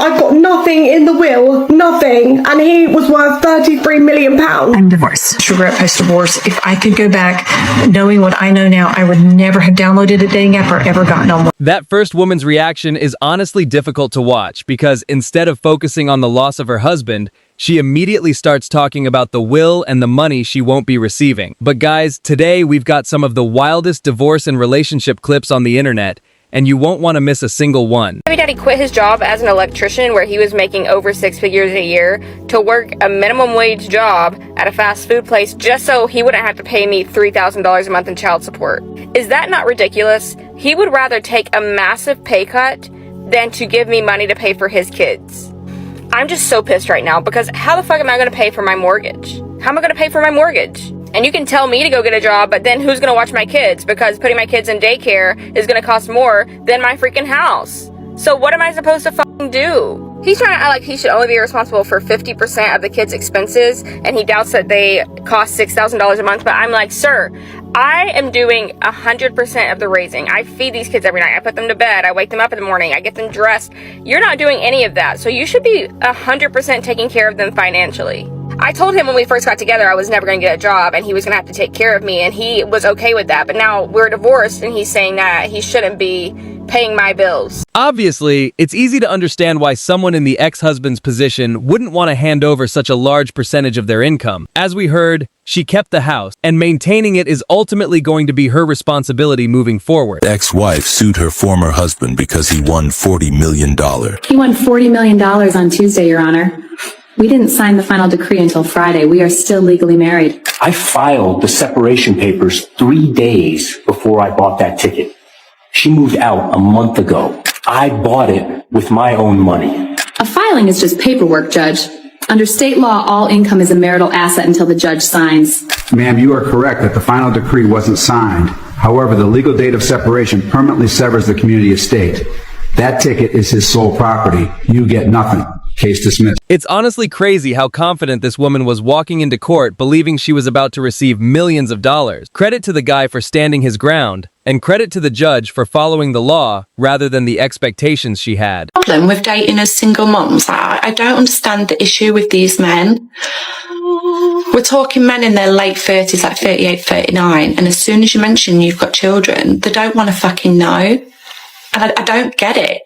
I've got nothing in the will, nothing, and he was worth £33 million. I'm divorced. Regret post-divorce. If I could go back, knowing what I know now, I would never have downloaded a dating app or ever gotten on one. That first woman's reaction is honestly difficult to watch because instead of focusing on the loss of her husband, she immediately starts talking about the will and the money she won't be receiving. But guys, today we've got some of the wildest divorce and relationship clips on the internet, and you won't want to miss a single one. My daddy quit his job as an electrician where he was making over 6 figures a year to work a minimum wage job at a fast food place just so he wouldn't have to pay me $3,000 a month in child support. Is that not ridiculous? He would rather take a massive pay cut than to give me money to pay for his kids. I'm just so pissed right now because how the fuck am I going to pay for my mortgage? How am I going to pay for my mortgage? And you can tell me to go get a job, but then who's going to watch my kids? Because putting my kids in daycare is going to cost more than my freaking house. So what am I supposed to fucking do? He's trying to act like he should only be responsible for 50% of the kids' expenses, and he doubts that they cost $6,000 a month. But I'm like, sir, I am doing 100% of the raising. I feed these kids every night. I put them to bed. I wake them up in the morning. I get them dressed. You're not doing any of that. So you should be 100% taking care of them financially. I told him when we first got together I was never going to get a job and he was going to have to take care of me, and he was okay with that. But now we're divorced and he's saying that he shouldn't be paying my bills. Obviously, it's easy to understand why someone in the ex-husband's position wouldn't want to hand over such a large percentage of their income. As we heard, she kept the house, and maintaining it is ultimately going to be her responsibility moving forward. Ex-wife sued her former husband because he won $40 million. He won $40 million on Tuesday, Your Honor. We didn't sign the final decree until Friday. We are still legally married. I filed the separation papers 3 days before I bought that ticket. She moved out a month ago. I bought it with my own money. A filing is just paperwork, Judge. Under state law, all income is a marital asset until the judge signs. Ma'am, you are correct that the final decree wasn't signed. However, the legal date of separation permanently severs the community estate. That ticket is his sole property. You get nothing. Case dismissed. It's honestly crazy how confident this woman was walking into court believing she was about to receive millions of dollars. Credit to the guy for standing his ground, and credit to the judge for following the law rather than the expectations she had. Problem with dating as single moms, I don't understand the issue with these men. We're talking men in their late 30s, like 38, 39, and as soon as you mention you've got children, they don't want to fucking know. And I don't get it.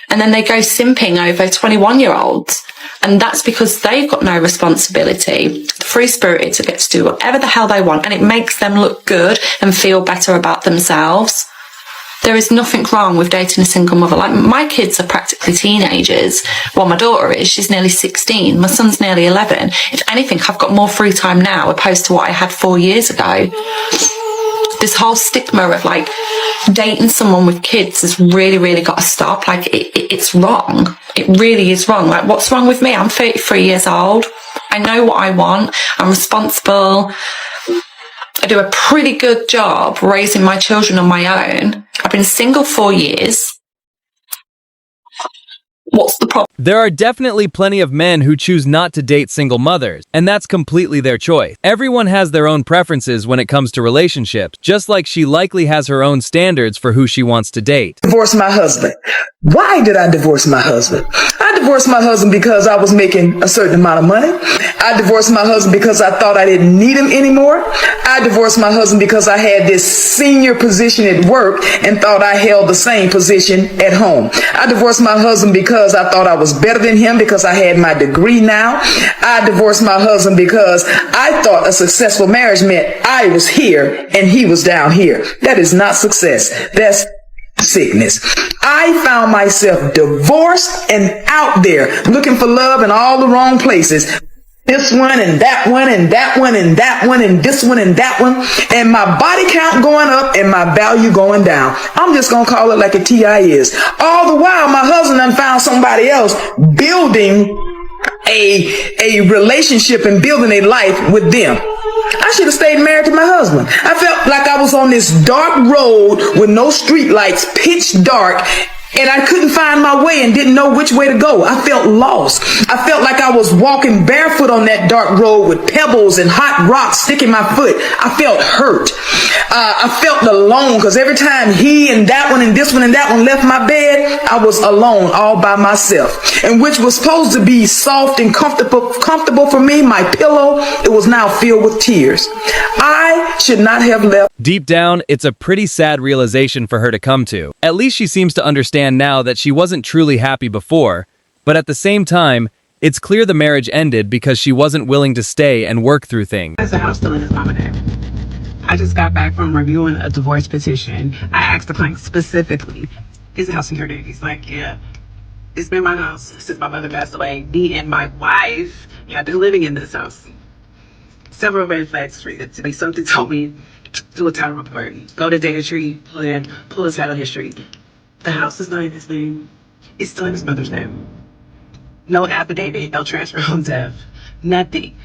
And then they go simping over 21-year-olds. And that's because they've got no responsibility. The free-spirited to get to do whatever the hell they want. And it makes them look good and feel better about themselves. There is nothing wrong with dating a single mother. Like, my kids are practically teenagers. Well, my daughter is. She's nearly 16. My son's nearly 11. If anything, I've got more free time now opposed to what I had 4 years ago. This whole stigma of like dating someone with kids has really, really got to stop. Like it's wrong. It really is wrong. Like, what's wrong with me? I'm 33 years old. I know what I want. I'm responsible. I do a pretty good job raising my children on my own. I've been single 4 years. What's the problem? There are definitely plenty of men who choose not to date single mothers, and that's completely their choice. Everyone has their own preferences when it comes to relationships, just like she likely has her own standards for who she wants to date. Divorce my husband. Why did I divorce my husband? I divorced my husband because I was making a certain amount of money. I divorced my husband because I thought I didn't need him anymore. I divorced my husband because I had this senior position at work and thought I held the same position at home. I divorced my husband because I thought I was better than him because I had my degree now. I divorced my husband because I thought a successful marriage meant I was here and he was down here. That is not success. That's sickness. I found myself divorced and out there looking for love in all the wrong places. This one and that one and that one and that one and this one and that one, and my body count going up and my value going down. I'm just gonna call it like a TI is. All the while my husband done found somebody else building a relationship and building a life with them. I should have stayed married to my husband. I felt like I was on this dark road with no street lights, pitch dark, and I couldn't find my way and didn't know which way to go. I felt lost. I felt like I was walking barefoot on that dark road with pebbles and hot rocks sticking my foot. I felt hurt. I felt alone because every time he and that one and this one and that one left my bed, I was alone all by myself. And which was supposed to be soft and comfortable for me, my pillow, it was now filled with tears. I should not have left. Deep down, it's a pretty sad realization for her to come to. At least she seems to understand now that she wasn't truly happy before, but at the same time, it's clear the marriage ended because she wasn't willing to stay and work through things. As a house still in his mama name. I just got back from reviewing a divorce petition. I asked the client specifically, is the house in your name? He's like, yeah. It's been my house since my mother passed away. Me and my wife have been living in this house. Several red flags treated to me. Something told me to do a title report. Go to Data Tree, pull his title history. The house is not in his name. It's still in his mother's name. No affidavit, no transfer on death, nothing.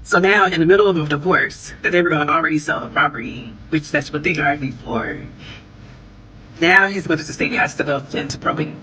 So now, in the middle of a divorce, that they were going to already sell the property, which that's what they argued for. Now his mother's estate has to go into probate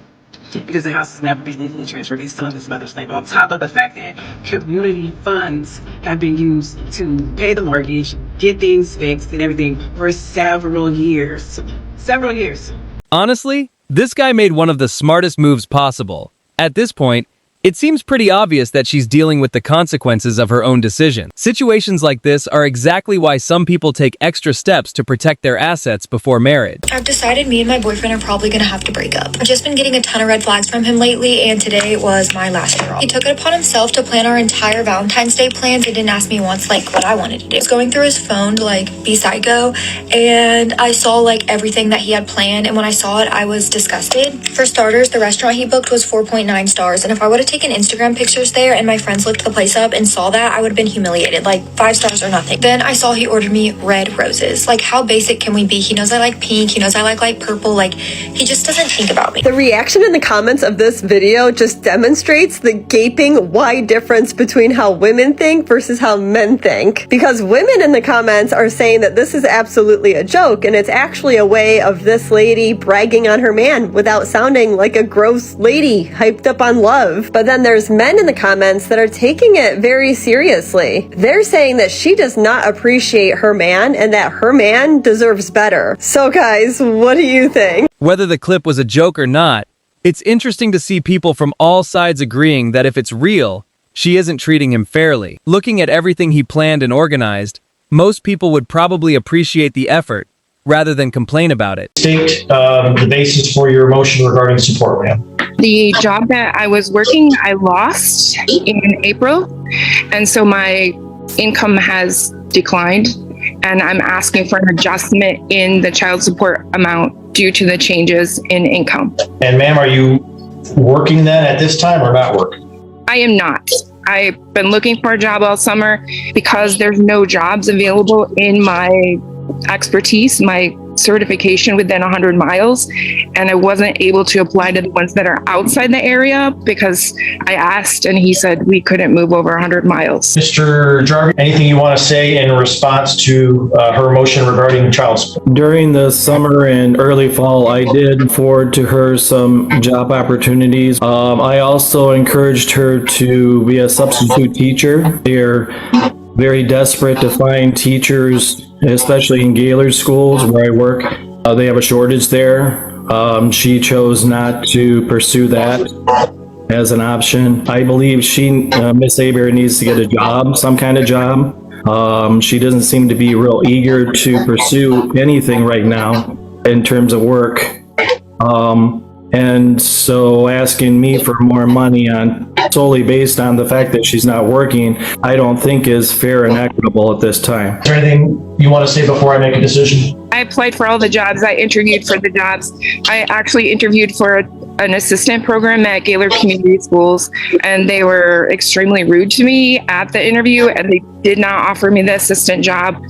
because the house has never been legally transferred. It's still in his mother's name. On top of the fact that community funds have been used to pay the mortgage, get things fixed and everything for several years. Several years. Honestly, this guy made one of the smartest moves possible. At this point, it seems pretty obvious that she's dealing with the consequences of her own decision. Situations like this are exactly why some people take extra steps to protect their assets before marriage. I've decided me and my boyfriend are probably going to have to break up. I've just been getting a ton of red flags from him lately, and today was my last straw. He took it upon himself to plan our entire Valentine's Day plans. He didn't ask me once, what I wanted to do. I was going through his phone to, be psycho, and I saw, everything that he had planned, and when I saw it, I was disgusted. For starters, the restaurant he booked was 4.9 stars, and if I would have taken Instagram pictures there and my friends looked the place up and saw that, I would have been humiliated, 5 stars or nothing. Then I saw he ordered me red roses. How basic can we be? He knows I like pink, he knows I like purple, he just doesn't think about me. The reaction in the comments of this video just demonstrates the gaping wide difference between how women think versus how men think. Because women in the comments are saying that this is absolutely a joke and it's actually a way of this lady bragging on her man without sounding like a gross lady hyped up on love. But then there's men in the comments that are taking it very seriously. They're saying that she does not appreciate her man and that her man deserves better. So guys, what do you think? Whether the clip was a joke or not, it's interesting to see people from all sides agreeing that if it's real, she isn't treating him fairly. Looking at everything he planned and organized, most people would probably appreciate the effort rather than complain about it. State the basis for your motion regarding support, ma'am. The job that I was working, I lost in April, and so my income has declined, and I'm asking for an adjustment in the child support amount due to the changes in income. And ma'am, are you working then at this time or not working? I am not. I've been looking for a job all summer because there's no jobs available in my expertise, my certification within 100 miles, and I wasn't able to apply to the ones that are outside the area because I asked and he said we couldn't move over 100 miles. Mr. Jarvis, anything you want to say in response to her motion regarding child support? During the summer and early fall, I did forward to her some job opportunities. I also encouraged her to be a substitute teacher. They're very desperate to find teachers, especially in Gaylord schools where I work. They have a shortage there. She chose not to pursue that as an option. I believe Miss Aber needs to get a job, some kind of job. She doesn't seem to be real eager to pursue anything right now in terms of work. And so asking me for more money solely based on the fact that she's not working, I don't think is fair and equitable at this time. Is there anything you want to say before I make a decision? I applied for all the jobs. I interviewed for the jobs. I actually interviewed for an assistant program at Gaylord Community Schools, and they were extremely rude to me at the interview, and they did not offer me the assistant job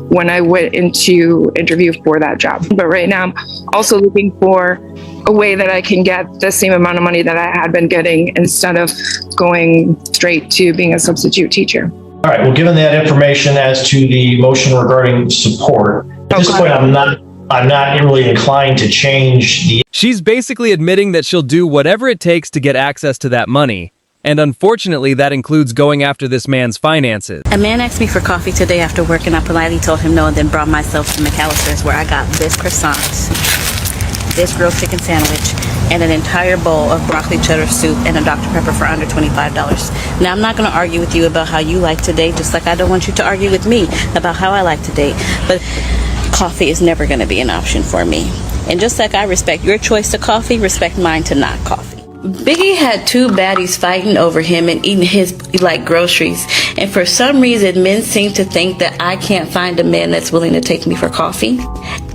when I went into interview for that job. But right now, I'm also looking for a way that I can get the same amount of money that I had been getting instead of going straight to being a substitute teacher. All right, well, given that information as to the motion regarding support, at this point, I'm I'm not really inclined to change the. She's basically admitting that she'll do whatever it takes to get access to that money. And unfortunately, that includes going after this man's finances. A man asked me for coffee today after work, and I politely told him no, and then brought myself to McAllister's, where I got this croissant, this grilled chicken sandwich, and an entire bowl of broccoli cheddar soup and a Dr. Pepper for under $25. Now, I'm not going to argue with you about how you like to date, just like I don't want you to argue with me about how I like to date. But coffee is never going to be an option for me. And just like I respect your choice to coffee, respect mine to not coffee. Biggie had two baddies fighting over him and eating his groceries, and for some reason men seem to think that I can't find a man that's willing to take me for coffee.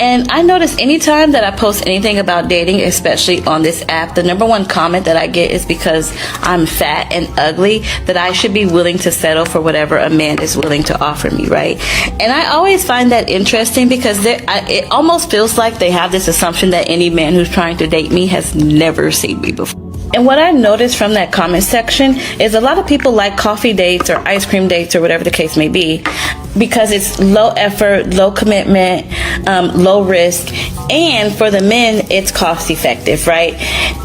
And I notice anytime that I post anything about dating, especially on this app, the number one comment that I get is because I'm fat and ugly, that I should be willing to settle for whatever a man is willing to offer me, right? And I always find that interesting because it almost feels like they have this assumption that any man who's trying to date me has never seen me before. And what I noticed from that comment section is a lot of people like coffee dates or ice cream dates or whatever the case may be because it's low effort, low commitment, low risk, and for the men, it's cost effective, right?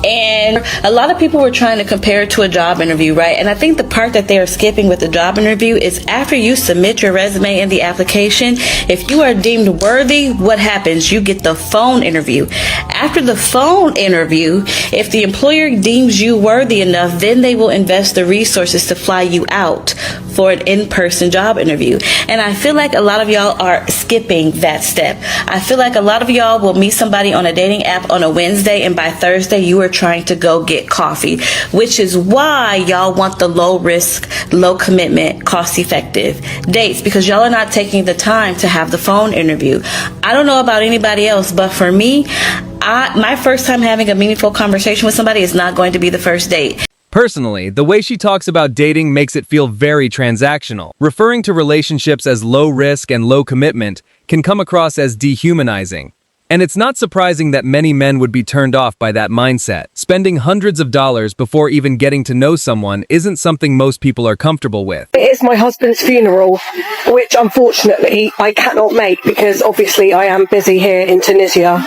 And a lot of people were trying to compare it to a job interview, right? And I think the part that they are skipping with the job interview is after you submit your resume in the application, if you are deemed worthy, what happens? You get the phone interview. After the phone interview, if the employer deems you worthy enough, then they will invest the resources to fly you out for an in-person job interview. And I feel like a lot of y'all are skipping that step. I feel like a lot of y'all will meet somebody on a dating app on a Wednesday, and by Thursday you are trying to go get coffee, which is why y'all want the low risk, low commitment, cost effective dates, because y'all are not taking the time to have the phone interview. I don't know about anybody else, but for me, my first time having a meaningful conversation with somebody is not going to be the first date. Personally, the way she talks about dating makes it feel very transactional. Referring to relationships as low risk and low commitment can come across as dehumanizing. And it's not surprising that many men would be turned off by that mindset. Spending hundreds of dollars before even getting to know someone isn't something most people are comfortable with. It is my husband's funeral, which unfortunately I cannot make because obviously I am busy here in Tunisia.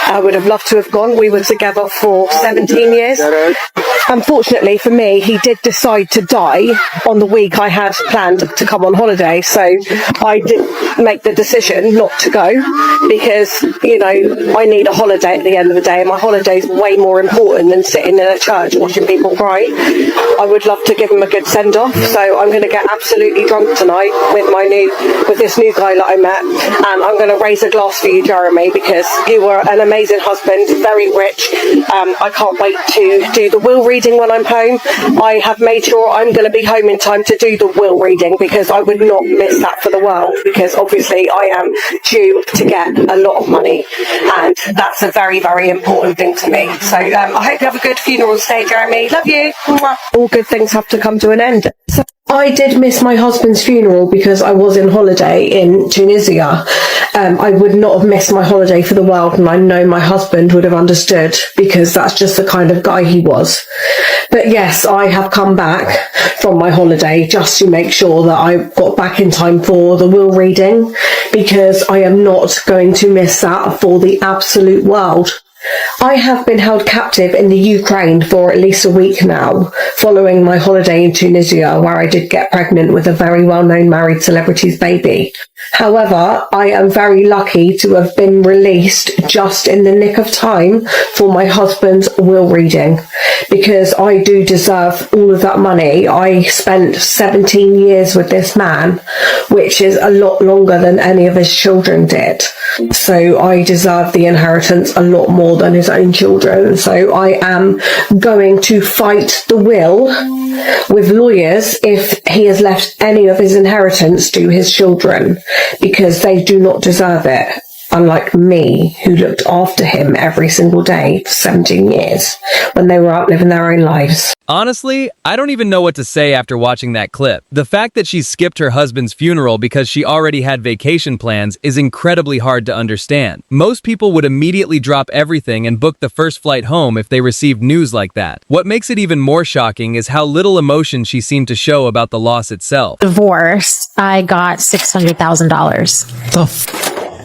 I would have loved to have gone. We were together for 17 years. Unfortunately for me, he did decide to die on the week I had planned to come on holiday. So I did make the decision not to go because, you know, I need a holiday at the end of the day. And my holiday is way more important than sitting in a church watching people cry. I would love to give him a good send off. So I'm going to get absolutely drunk tonight with this new guy that I met. And I'm going to raise a glass for you, Jeremy, because you were an amazing husband, very rich. I can't wait to do the will reading when I'm home. I have made sure I'm going to be home in time to do the will reading because I would not miss that for the world, because obviously I am due to get a lot of money and that's a very, very important thing to me. So I hope you have a good funeral stay, Jeremy. Love you. All good things have to come to an end. So I did miss my husband's funeral because I was in holiday in Tunisia. I would not have missed my holiday for the world, and I know my husband would have understood because that's just the kind of guy he was. But yes, I have come back from my holiday just to make sure that I got back in time for the will reading, because I am not going to miss that for the absolute world. I have been held captive in the Ukraine for at least a week now, following my holiday in Tunisia, where I did get pregnant with a very well-known married celebrity's baby. However, I am very lucky to have been released just in the nick of time for my husband's will reading, because I do deserve all of that money. I spent 17 years with this man, which is a lot longer than any of his children did. So I deserve the inheritance a lot more than his own children. So I am going to fight the will with lawyers if he has left any of his inheritance to his children, because they do not deserve it. Unlike me, who looked after him every single day for 17 years when they were out living their own lives. Honestly, I don't even know what to say after watching that clip. The fact that she skipped her husband's funeral because she already had vacation plans is incredibly hard to understand. Most people would immediately drop everything and book the first flight home if they received news like that. What makes it even more shocking is how little emotion she seemed to show about the loss itself. Divorce, I got $600,000.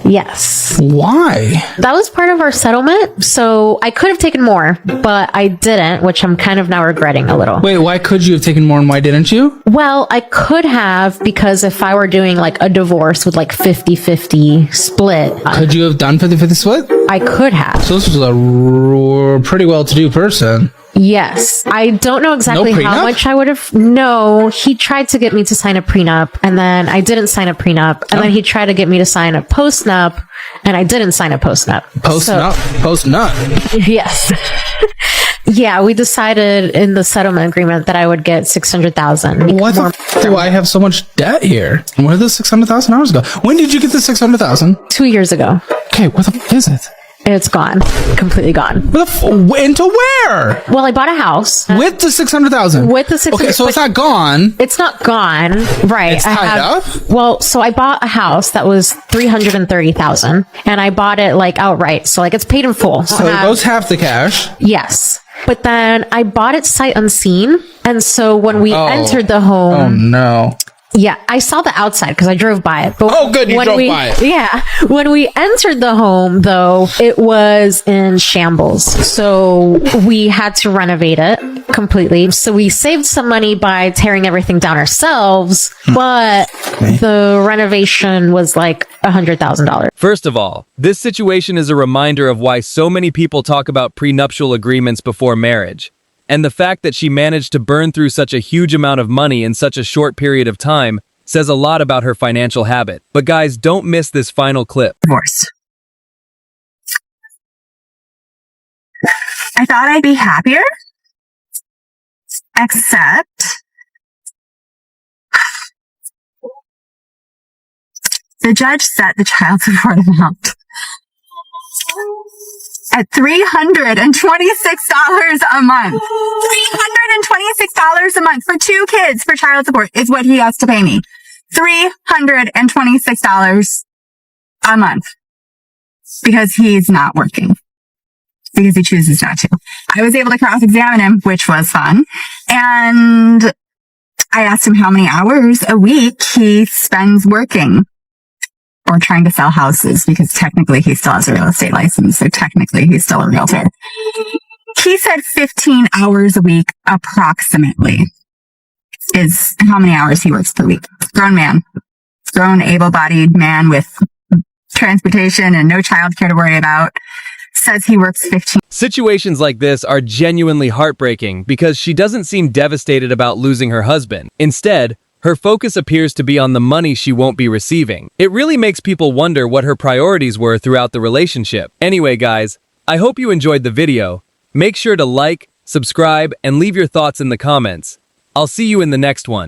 Yes. Why? That was part of our settlement. So I could have taken more, but I didn't, which I'm kind of now regretting a little. Wait, why could you have taken more and why didn't you? Well, I could have, because if I were doing like a divorce with like 50-50 split. Could you have done 50-50 split? I could have. So this was a pretty well-to-do person. Yes. I don't know exactly how much I would have. No, he tried to get me to sign a prenup, and then I didn't sign a prenup, and then he tried to get me to sign a postnup, and I didn't sign a postnup. Postnup? Yes. Yeah, we decided in the settlement agreement that I would get $600,000. What the f do I have so much debt here? Where did the $600,000 go? When did you get the $600,000? 2 years ago. Okay, where the f is it? It's gone. Completely gone. Into where? Well, I bought a house. With the $600,000? With the $600,000. Okay, so it's not gone. It's not gone. Right. It's tied up? Well, so I bought a house that was $330,000 and I bought it like outright. So like it's paid in full. So it goes half the cash. Yes. But then I bought it sight unseen. And so when we entered the home. Oh, no. Yeah, I saw the outside because I drove by it. But good, you drove by it. Yeah. When we entered the home, though, it was in shambles. So we had to renovate it completely. So we saved some money by tearing everything down ourselves, but the renovation was like $100,000. First of all, this situation is a reminder of why so many people talk about prenuptial agreements before marriage. And the fact that she managed to burn through such a huge amount of money in such a short period of time says a lot about her financial habit. But guys, don't miss this final clip. Divorce. I thought I'd be happier, except the judge set the child support amount at $326 a month. $326 a month for 2 kids for child support is what he has to pay me. $326 a month. Because he's not working. Because he chooses not to. I was able to cross-examine him, which was fun. And I asked him how many hours a week he spends working. Or trying to sell houses, because technically he still has a real estate license, so technically he's still a realtor. He said 15 hours a week, approximately, is how many hours he works per week. Grown man. Grown, able-bodied man with transportation and no childcare to worry about. Says he works 15. Situations like this are genuinely heartbreaking because she doesn't seem devastated about losing her husband. Instead, her focus appears to be on the money she won't be receiving. It really makes people wonder what her priorities were throughout the relationship. Anyway, guys, I hope you enjoyed the video. Make sure to like, subscribe, and leave your thoughts in the comments. I'll see you in the next one.